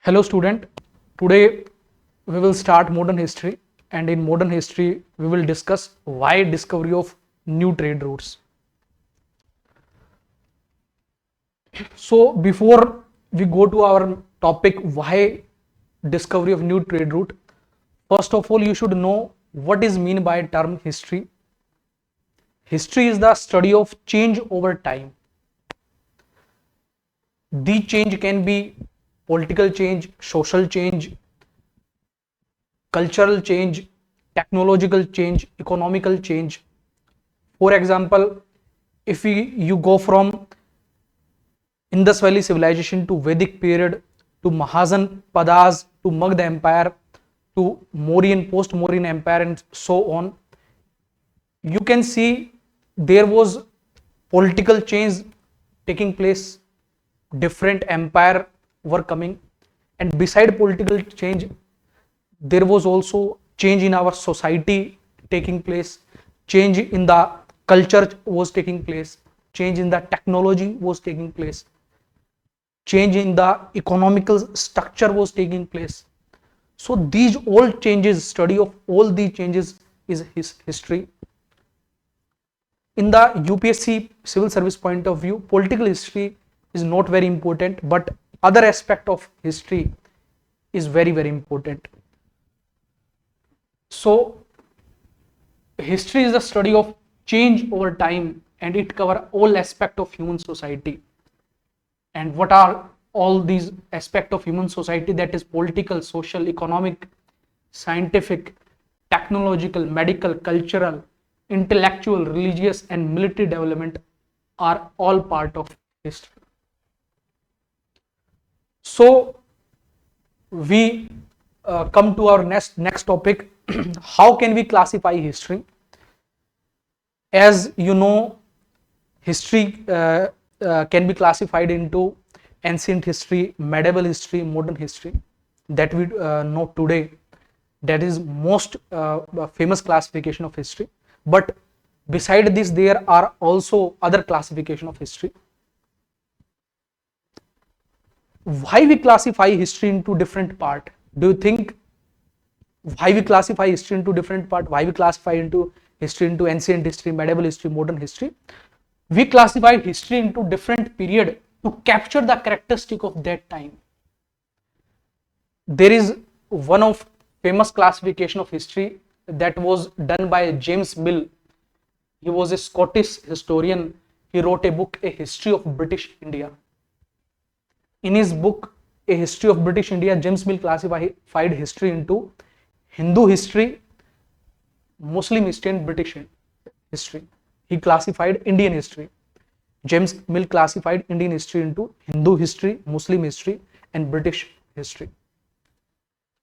Hello student, today we will start modern history, and in modern history we will discuss why discovery of new trade routes. So before we go to our topic why discovery of new trade route, first of all you should know what is mean by term history. History is the study of change over time. The change can be political change, social change, cultural change, technological change, economical change. For example, if you go from Indus Valley civilization to Vedic period to Mahajan Padas to Magध Empire to Mauryan, post-Mauryan Empire and so on, you can see there was political change taking place, different empire were coming, and beside political change, there was also change in our society taking place, change in the culture was taking place, change in the technology was taking place, change in the economical structure was taking place. So these all changes, study of all these changes is his history. In the UPSC civil service point of view, political history is not very important, but other aspect of history is very important. So history is the study of change over time, and it covers all aspect of human society. And what are all these aspects of human society? That is political, social, economic, scientific, technological, medical, cultural, intellectual, religious, and military development are all part of history. So we come to our next topic. How can we classify history? As you know, history can be classified into ancient history, medieval history, modern history that we know today. That is most famous classification of history. But beside this, there are also other classification of history. Why we classify history into different part? Do you think why we classify history into different part? Why we classify into history into ancient history, medieval history, modern history? We classify history into different period to capture the characteristic of that time. There is one of famous classification of history that was done by James Mill. He was a Scottish historian. He wrote a book, A History of British India. In his book, A History of British India, James Mill classified history into Hindu history, Muslim history, and British history. He classified Indian history. James Mill classified Indian history into Hindu history, Muslim history, and British history.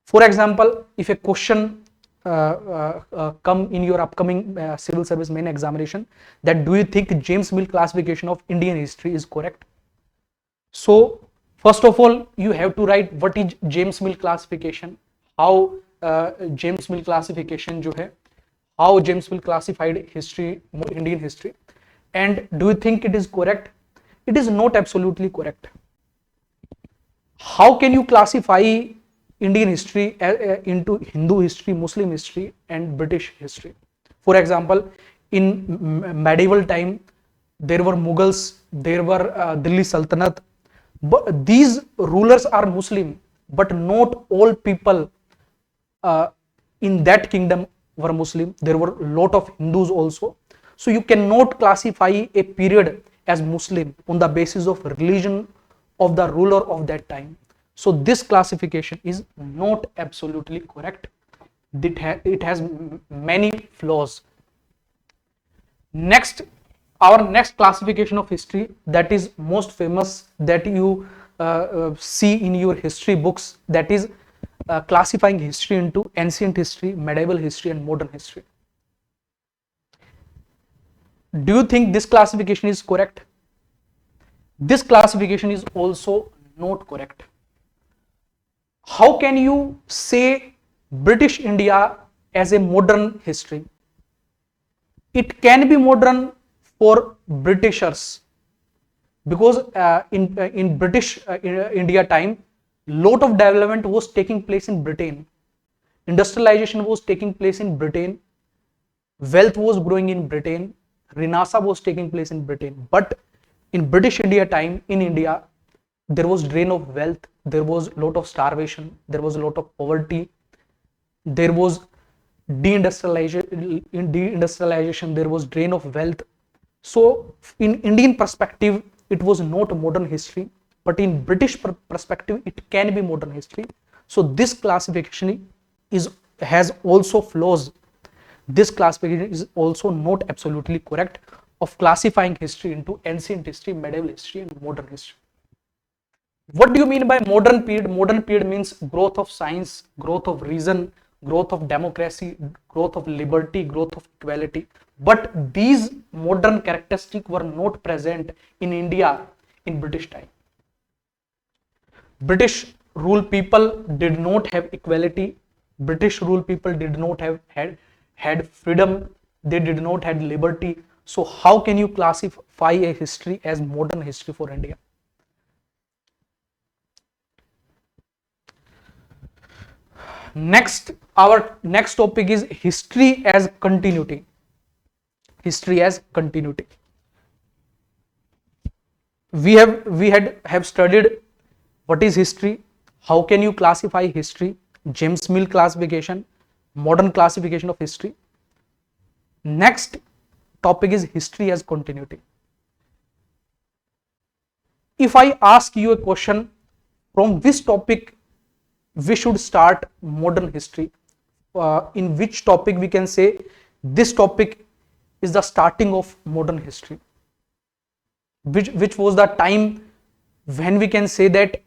For example, if a question come in your upcoming civil service main examination, that do you think James Mill classification of Indian history is correct? So first of all, you have to write what is James Mill classification, how James Mill classification जो है, how James Mill classified history, Indian history, and do you think it is correct? It is not absolutely correct. How can you classify Indian history into Hindu history, Muslim history, and British history? For example, in medieval time, there were Mughals, there were Delhi Sultanate, but these rulers are Muslim, but not all people in that kingdom were Muslim. There were a lot of Hindus also. So you cannot classify a period as Muslim on the basis of religion of the ruler of that time. So this classification is not absolutely correct. It has many flaws. Next, our next classification of history that is most famous, that you see in your history books, that is classifying history into ancient history, medieval history, and modern history. Do you think this classification is correct? This classification is also not correct. How can you say British India as a modern history? It can be modern for Britishers, because in British India time, Lot of development was taking place in Britain. Industrialization was taking place in Britain. Wealth was growing in Britain. Renaissance was taking place in Britain. But in British India time, in India, there was drain of wealth. There was a lot of starvation. There was a lot of poverty. There was deindustrialization. There was drain of wealth. So in Indian perspective, it was not modern history, but in British perspective, it can be modern history. So this classification has also flaws. This classification is also not absolutely correct of classifying history into ancient history, medieval history, and modern history. What do you mean by modern period? Modern period means growth of science, growth of reason, growth of democracy, growth of liberty, growth of equality. But these modern characteristics were not present in India in British time. British rule people did not have equality. British rule people did not have had freedom. They did not have liberty. So how can you classify a history as modern history for India? Next, our next topic is history as continuity. History as continuity. We have studied what is history, how can you classify history, James Mill classification, modern classification of history. Next topic is history as continuity. If I ask you a question, from which topic we should start modern history, in which topic we can say this topic is the starting of modern history, which was the time when we can say that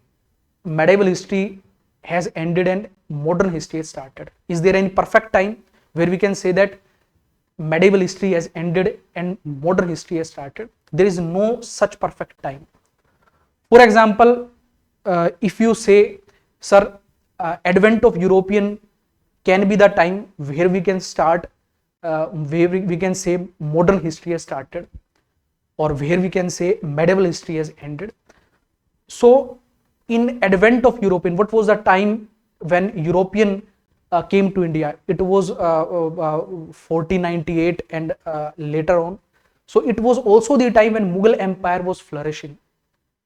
medieval history has ended and modern history has started. Is there any perfect time where we can say that medieval history has ended and modern history has started? There is no such perfect time. For example, if you say, sir, advent of European can be the time where we can start, where we can say modern history has started, or where we can say medieval history has ended. So in advent of European, what was the time when European came to India? It was 1498 and later on. So it was also the time when Mughal Empire was flourishing,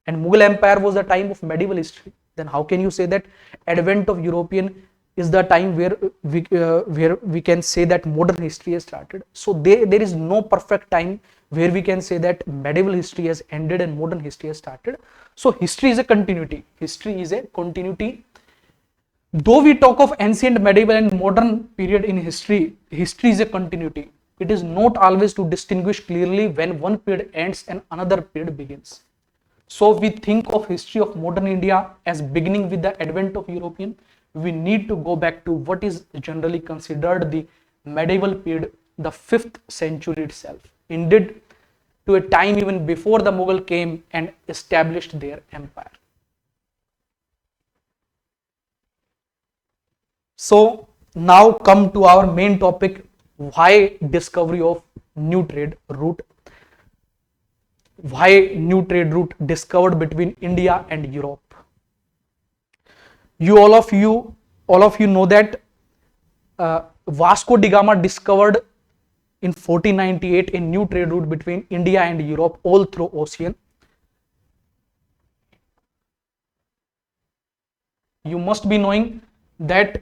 and Mughal Empire was the time of medieval history. Then how can you say that advent of European is the time where we can say that modern history has started? So there is no perfect time where we can say that medieval history has ended and modern history has started. So history is a continuity. History is a continuity. Though we talk of ancient, medieval, and modern period in history, history is a continuity. It is not always to distinguish clearly when one period ends and another period begins. So we think of history of modern India as beginning with the advent of European. We need to go back to what is generally considered the medieval period, the 5th century itself. Indeed, to a time even before the Mughal came and established their empire. So now come to our main topic, why discovery of new trade route. Why new trade route discovered between India and Europe? All of you know that Vasco da Gama discovered in 1498 a new trade route between India and Europe all through ocean. You must be knowing that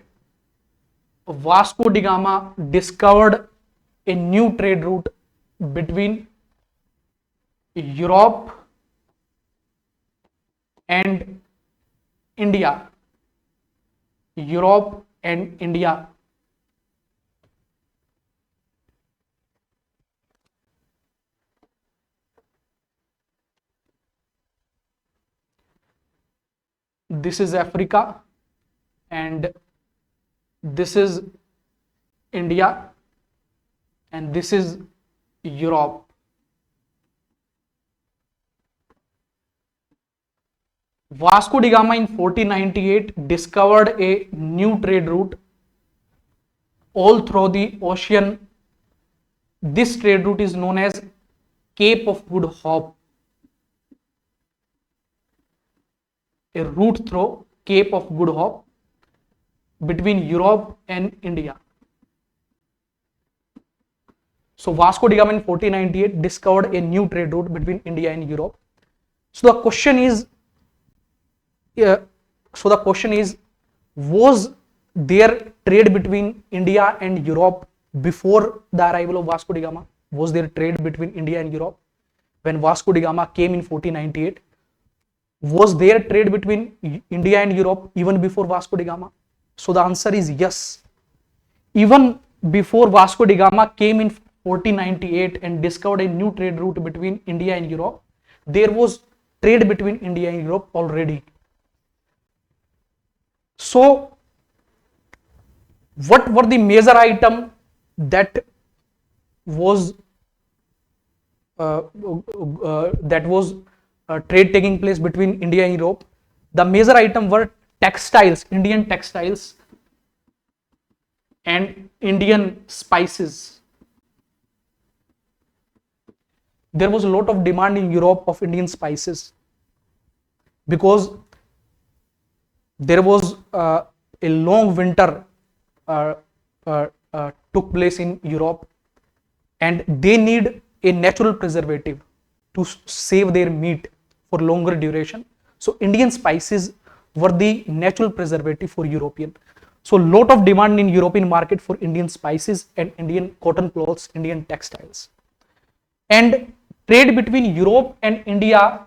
Vasco da Gama discovered a new trade route between Europe and India. Europe and India. This is Africa and this is India and this is Europe. Vasco da Gama in 1498 discovered a new trade route all through the ocean. This trade route is known as Cape of Good Hope, a route through Cape of Good Hope between Europe and India. So Vasco da Gama in 1498 discovered a new trade route between India and Europe. So the question is, was there trade between India and Europe before the arrival of Vasco da Gama? Was there trade between India and Europe when Vasco da Gama came in 1498? Was there trade between India and Europe even before Vasco da Gama? So the answer is yes. Even before Vasco da Gama came in 1498 and discovered a new trade route between India and Europe, there was trade between India and Europe already. So what were the major item that was trade taking place between India and Europe? The major item were textiles, Indian textiles, and Indian spices. There was a lot of demand in Europe of Indian spices because there was a long winter took place in Europe, and they need a natural preservative to save their meat for longer duration. So Indian spices were the natural preservative for European. So lot of demand in European market for Indian spices and Indian cotton clothes, Indian textiles. And trade between Europe and India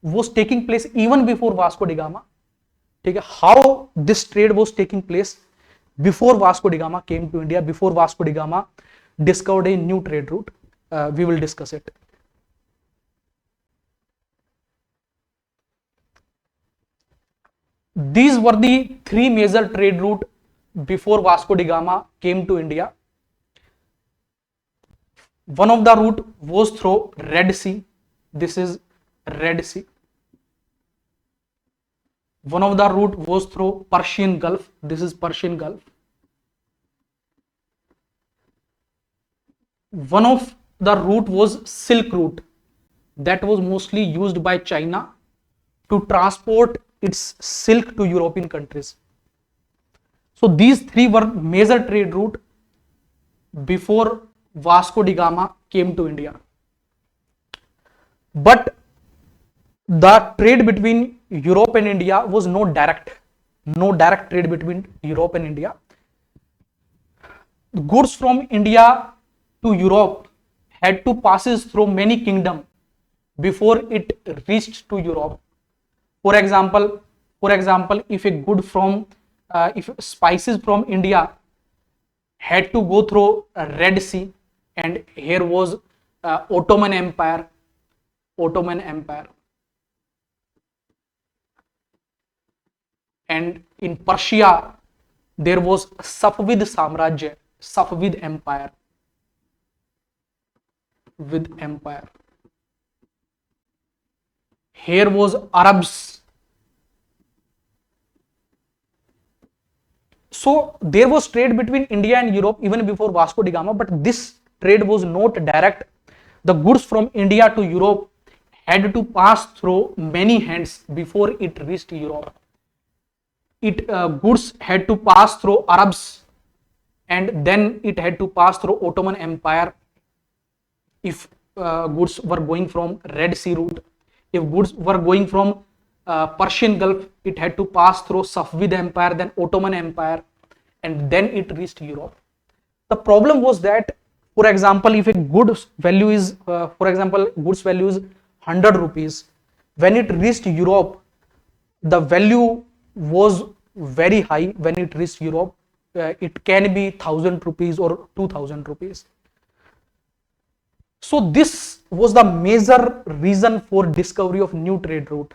was taking place even before Vasco da Gama. How this trade was taking place before Vasco da Gama came to India, before Vasco da Gama discovered a new trade route, we will discuss it. These were the three major trade routes before Vasco da Gama came to India. One of the route was through Red Sea. This is Red Sea. One of the route was through Persian Gulf. This is Persian Gulf. One of the route was Silk Route. That was mostly used by China to transport its silk to European countries. So these three were major trade route before Vasco da Gama came to India. But the trade between Europe and India was no direct trade between Europe and India. The goods from India to Europe had to pass through many kingdoms before it reached to Europe. For example, if a good from if spices from India had to go through Red Sea, and here was Ottoman Empire, and in Persia there was Safavid Samrajya, Safavid Empire, Here was Arabs. So there was trade between India and Europe even before Vasco da Gama, but this trade was not direct. The goods from India to Europe had to pass through many hands before it reached Europe. Goods had to pass through Arabs, and then it had to pass through Ottoman Empire if goods were going from Red Sea route. If goods were going from Persian Gulf, it had to pass through Safavid Empire, then Ottoman Empire, and then it reached Europe. The problem was that, for example, if a goods value is, goods value is 100 rupees, when it reached Europe, the value was very high. When it reached Europe, it can be 1000 rupees or 2000 rupees. So this was the major reason for discovery of new trade route.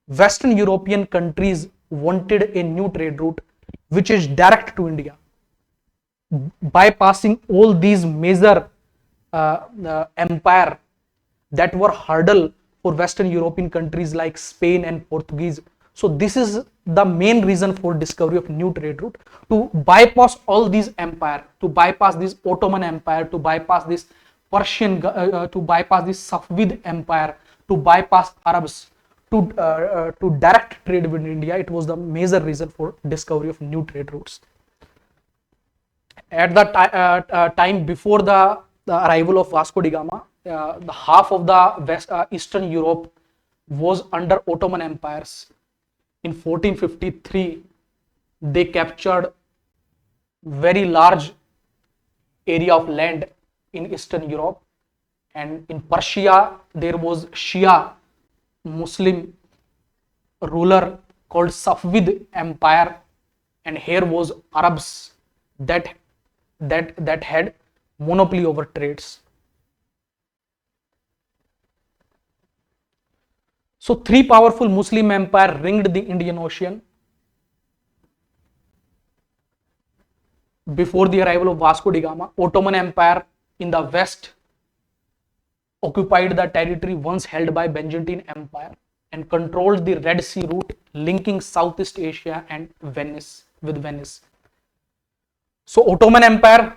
Western European countries wanted a new trade route which is direct to India, bypassing all these major empire that were hurdle for Western European countries like Spain and Portuguese. So this is the main reason for discovery of new trade route, to bypass all these empire, to bypass this Ottoman Empire, to bypass this Persian, to bypass this Safavid Empire, to bypass Arabs, to direct trade with India. It was the major reason for discovery of new trade routes. At the time before the arrival of Vasco da Gama, the half of the Eastern Europe was under Ottoman empires. In 1453, they captured very large area of land in Eastern Europe, and in Persia there was Shia Muslim ruler called Safavid Empire, and here was Arabs that had monopoly over trades. So three powerful Muslim empires ringed the Indian Ocean before the arrival of Vasco da Gama. Ottoman Empire in the west occupied the territory once held by Byzantine Empire and controlled the Red Sea route linking Southeast Asia and Venice with Venice. So Ottoman Empire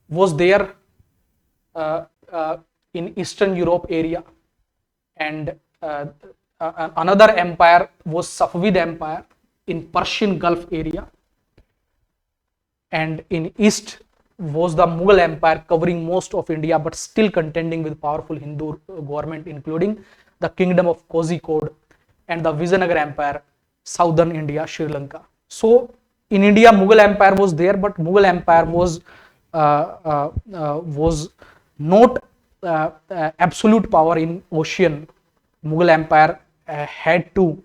was there in Eastern Europe area, and another empire was Safavid Empire in Persian Gulf area, and in east was the Mughal Empire covering most of India but still contending with powerful Hindu government, including the Kingdom of Kozhikode and the Vijayanagar Empire, southern India, Sri Lanka. So in India, Mughal Empire was there, but Mughal Empire was not absolute power in ocean. Mughal Empire had to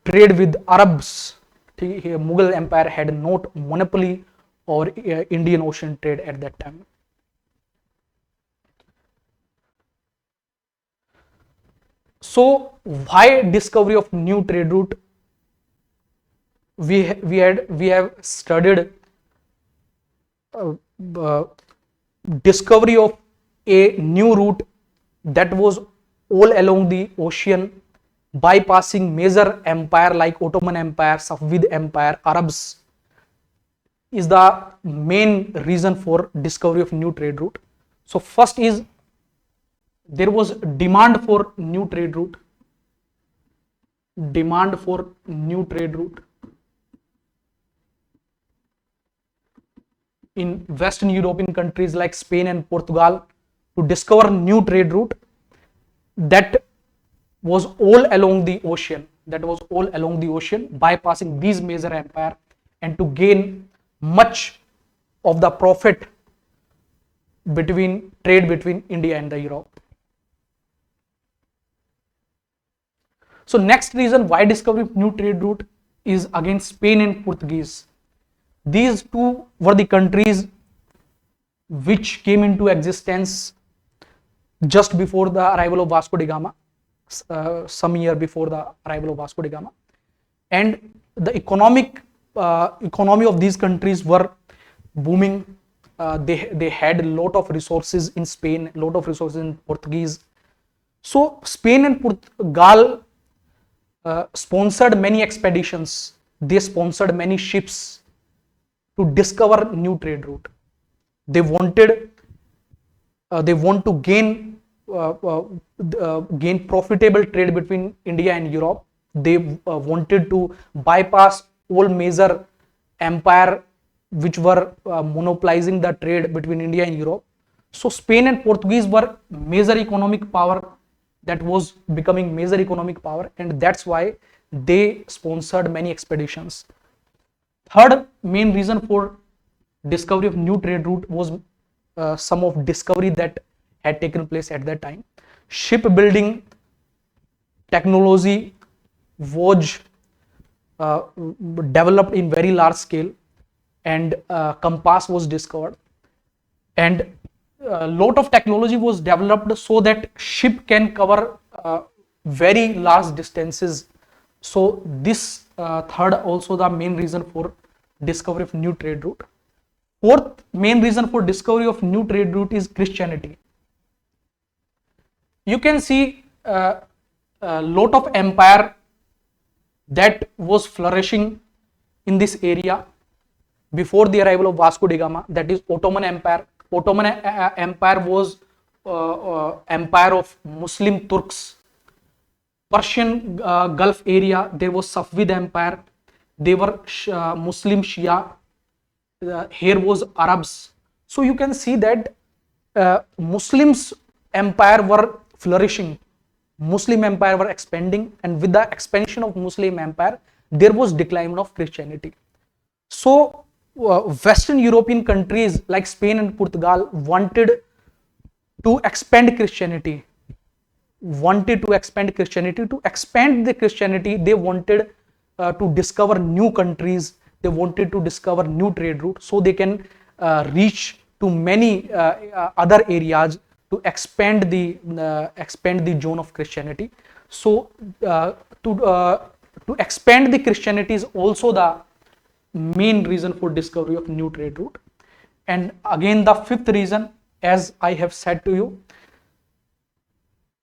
trade with Arabs. Mughal Empire had not monopoly over Indian Ocean trade at that time. So why discovery of new trade route? We have studied discovery of a new route that was all along the ocean, bypassing major empire like Ottoman Empire, Safavid Empire, Arabs, is the main reason for discovery of new trade route. So first is there was demand for new trade route. Demand for new trade route. In Western European countries like Spain and Portugal, to discover new trade route that was all along the ocean, bypassing these major empire, and to gain much of the profit between India and the Europe. So next reason why discovery of new trade route is again Spain and Portuguese. These two were the countries which came into existence just before the arrival of Vasco da Gama, some year before the arrival of Vasco da Gama, and the economy of these countries were booming. They had a lot of resources in Spain, a lot of resources in Portuguese. So Spain and Portugal sponsored many expeditions. They sponsored many ships to discover new trade route. They want to gain profitable trade between India and Europe. They wanted to bypass all major empire which were monopolizing the trade between India and Europe. So Spain and Portuguese were major economic power, that was becoming major economic power, and that's why they sponsored many expeditions. Third main reason for discovery of new trade route was some of discovery that had taken place at that time. Shipbuilding technology was developed in very large scale, and compass was discovered, and a lot of technology was developed so that ship can cover very large distances. So this third also the main reason for discovery of new trade route. Fourth main reason for discovery of new trade route is Christianity. You can see a lot of empire that was flourishing in this area before the arrival of Vasco da Gama, that is Ottoman Empire. Ottoman Empire was empire of Muslim Turks. Persian Gulf area, there was Safavid Empire. They were Muslim Shia. Here was Arabs. So you can see that Muslims empire were flourishing. Muslim empire were expanding, and with the expansion of Muslim empire, there was decline of Christianity. So Western European countries like Spain and Portugal wanted to expand Christianity. To expand the Christianity, they wanted to discover new countries. They wanted to discover new trade routes so they can reach to many other areas to expand the zone of Christianity. So to expand the Christianity is also the main reason for discovery of new trade route. And again, the fifth reason, as I have said to you,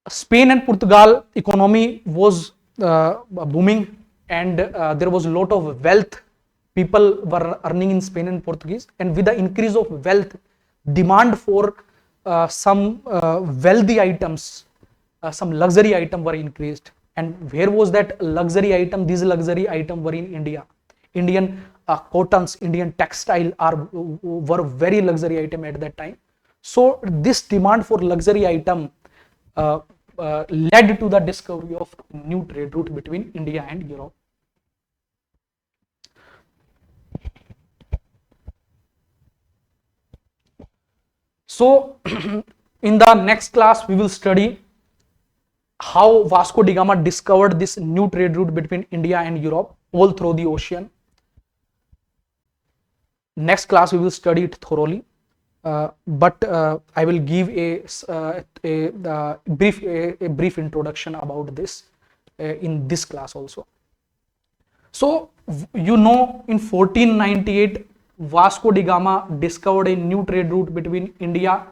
Spain and Portugal economy was booming, and there was a lot of wealth. People were earning in Spain and Portuguese, and with the increase of wealth, demand for some wealthy items, some luxury item were increased. And where was that luxury item? These luxury item were in India. Indian cottons, Indian textile were very luxury item at that time. So this demand for luxury item led to the discovery of new trade route between India and Europe. So in the next class, we will study how Vasco da Gama discovered this new trade route between India and Europe all through the ocean. Next class, we will study it thoroughly. But I will give a brief introduction about this in this class also. So you know, in 1498, Vasco da Gama discovered a new trade route between India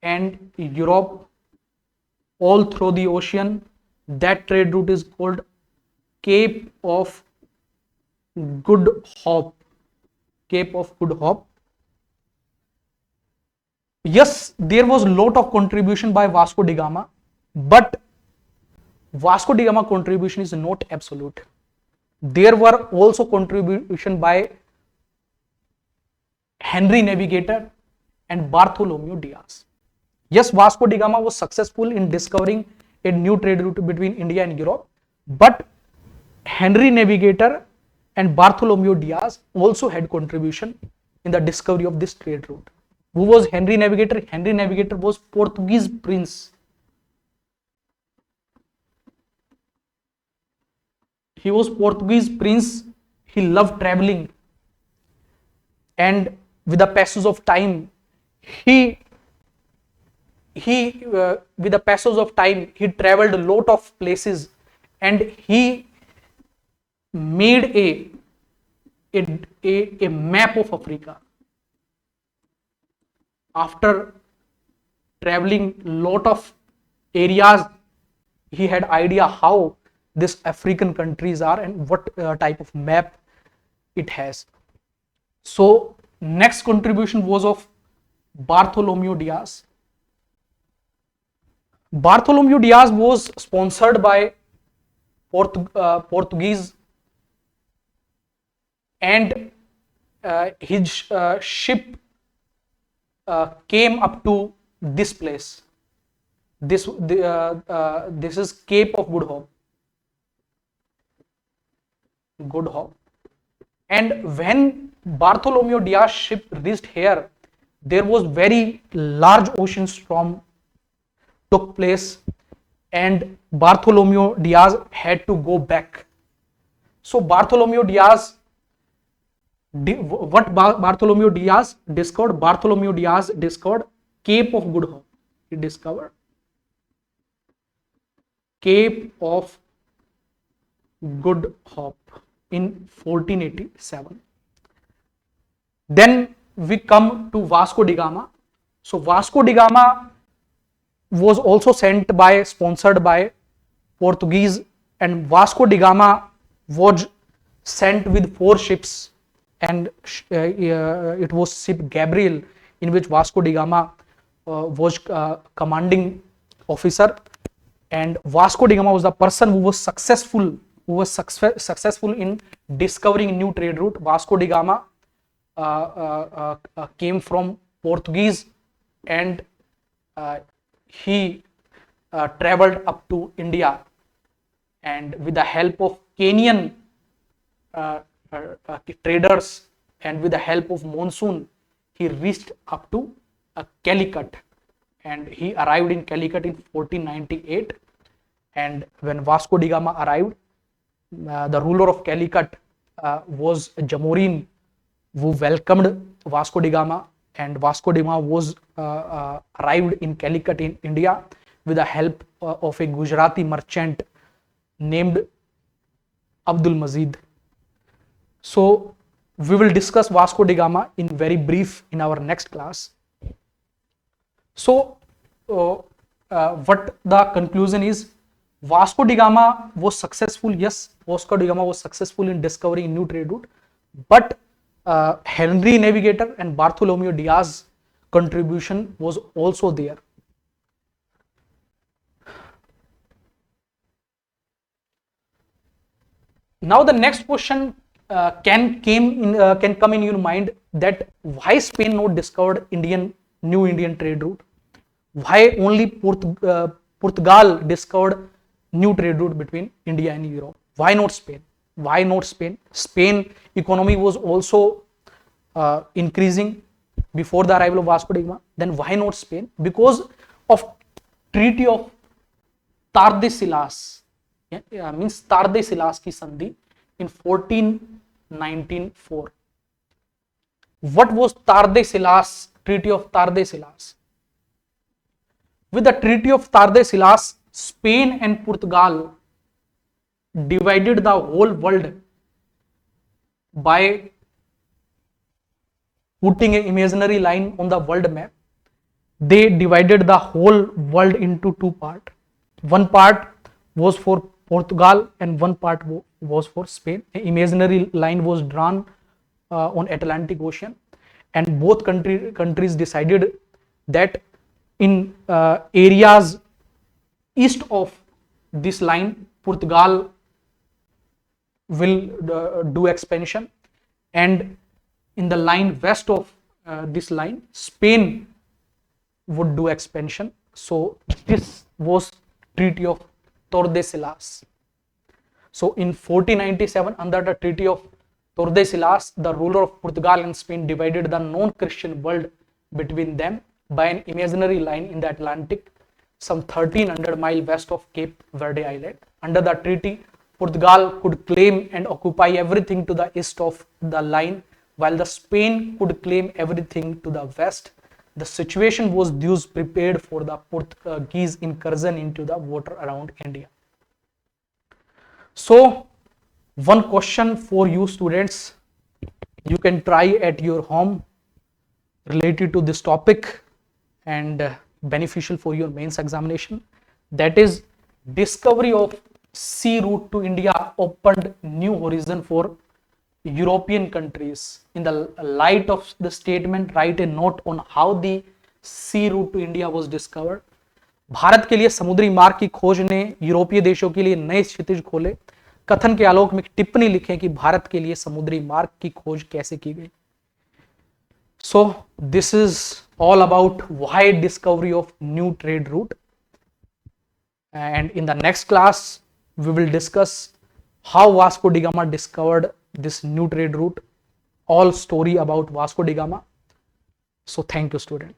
and Europe all through the ocean. That trade route is called Cape of Good Hope. Cape of Good Hope. Yes, there was a lot of contribution by Vasco da Gama, but Vasco da Gama contribution is not absolute. There were also contribution by Henry Navigator and Bartholomew Diaz. Yes, Vasco da Gama was successful in discovering a new trade route between India and Europe, but Henry Navigator and Bartholomew Diaz also had contribution in the discovery of this trade route. Who was Henry Navigator? Henry Navigator was Portuguese prince. He was Portuguese prince. He loved traveling, and with the passage of time, he traveled a lot of places, and he made a map of Africa. After traveling lot of areas, he had idea how these African countries are and what type of map it has. So next contribution was of Bartholomew Diaz. Bartholomew Diaz was sponsored by Portuguese, and his ship came up to this place. This is Cape of Good Hope. Good Hope. And when Bartholomew Diaz ship reached here, there was very large ocean storm took place, and Bartholomew Diaz had to go back. So Bartholomew Diaz, what Bartholomew Diaz discovered? Bartholomew Diaz discovered Cape of Good Hope. He discovered Cape of Good Hope in 1487. Then we come to Vasco da Gama. So Vasco da Gama was also sponsored by Portuguese, and Vasco da Gama was sent with 4 ships, and it was ship Gabriel, in which Vasco da Gama was commanding officer, and Vasco da Gama was the person who was successful in discovering new trade route. Vasco da Gama came from Portuguese, and he traveled up to India, and with the help of Kenyan traders and with the help of monsoon, he reached up to Calicut, and he arrived in Calicut in 1498. And when Vasco da Gama arrived, the ruler of Calicut was Jamorin, who welcomed Vasco da Gama, and Vasco da Gama was arrived in Calicut in India with the help of a Gujarati merchant named Abdul Majid. So we will discuss Vasco da Gama in very brief in our next class. So what the conclusion is, Vasco da Gama was successful. Yes, Vasco da Gama was successful in discovering new trade route, but Henry Navigator and Bartholomew Diaz contribution was also there. Now the next question can come in your mind, that why Spain not discovered new Indian trade route? Why only Portugal discovered new trade route between India and Europe? Why not Spain? Why not Spain? Spain economy was also increasing before the arrival of Vasco da Gama. Then why not Spain? Because of Treaty of Tordesillas, means Tordesillas ki Sandhi in 1494. What was Tordesillas? Treaty of Tordesillas. With the Treaty of Tordesillas, Spain and Portugal divided the whole world by putting an imaginary line on the world map. They divided the whole world into two parts. One part was for Portugal and one part was for Spain. An imaginary line was drawn on Atlantic Ocean, and both countries decided that in areas east of this line, Portugal will do expansion, and in the line west of this line, Spain would do expansion. So this was Treaty of Tordesillas. So in 1497, under the Treaty of Tordesillas, the ruler of Portugal and Spain divided the non-Christian world between them by an imaginary line in the Atlantic, some 1300 miles west of Cape Verde Island. Under the treaty, Portugal could claim and occupy everything to the east of the line, while the Spain could claim everything to the west. The situation was thus prepared for the Portuguese incursion into the water around India. So, one question for you students, you can try at your home related to this topic and beneficial for your mains examination. That is, discovery of sea route to India opened new horizon for European countries. In the light of the statement, write a note on how the sea route to India was discovered. Bharat के लिए समुद्री मार्ग की खोज ने यूरोपीय देशों के लिए नए क्षितिज खोले. कथन के आलोक में टिप्पणी लिखें कि भारत के लिए समुद्री मार्ग की खोज कैसे की गई. So this is all about why discovery of new trade route, and in the next class we will discuss how Vasco da Gama discovered this new trade route, all story about Vasco da Gama. So thank you student.